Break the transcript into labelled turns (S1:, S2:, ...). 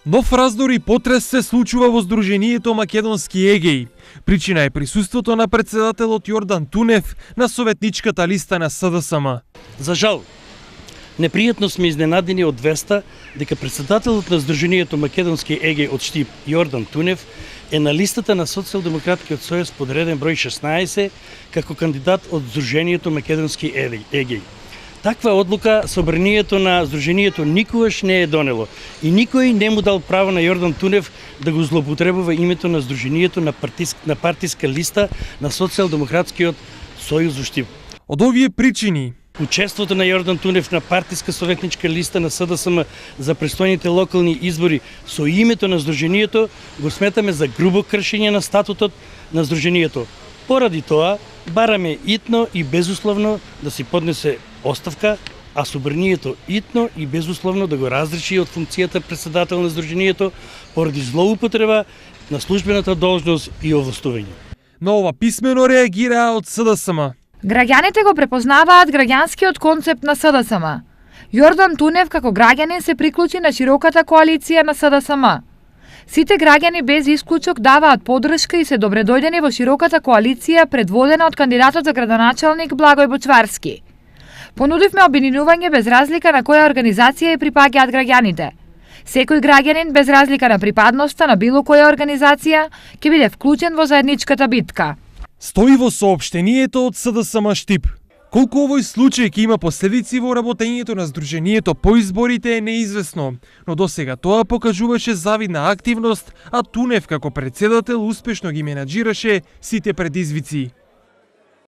S1: Нов раздор и потрес се случува во Сдруженијето Македонски егеи. Причина е присуството на председателот Јордан Тунев на советничката листа на СДСМ.
S2: За жал, непријатно сме изненадени од веста дека председателот на Сдруженијето Македонски егеи од Штип Јордан Тунев е на листата на Социјалдемократскиот сојуз под реден број 16 како кандидат од Сдруженијето Македонски егеи. Таква одлука собранието на Сдруженијето никогаш не е донело и никој не му дал право на Јордан Тунев да го злоупотребува името на Сдруженијето на партиска листа на Социјалдемократскиот сојуз во Штип.
S1: Од овие причини
S2: Учеството на Јордан Тунев на партиска советничка листа на СДСМ за престојните локални избори со името на Сдруженијето го сметаме за грубо кршење на статутот на Сдруженијето. Поради тоа, бараме итно и безусловно да си поднесе оставка, а собранието итно и безусловно да го разреши од функцијата председател на Сдруженијето поради злоупотреба на службената должност и овластување.
S1: на ова писмено реагираа од СДСМ.
S3: Граѓаните го препознаваат граѓанскиот концепт на СДСМ. Јордан Тунев како граѓанин се приклучи на широката коалиција на СДСМ. Сите граѓани без исклучок даваат поддршка и се добредојдени во широката коалиција предводена од кандидатот за градоначалник Благој Бочварски. Понудивме обединување без разлика на која организација ја припаѓаат граѓаните. Секој граѓанин без разлика на припадноста на било која организација ќе биде вклучен во заедничката битка.
S1: Стои во соопштението од СДСМ Штип. Колку овој случај ќе има последици во работењето на Сдруженијето по изборите е неизвестно, но досега тоа покажуваше завидна активност, а Тунев како председател успешно ги менаџираше сите предизвици.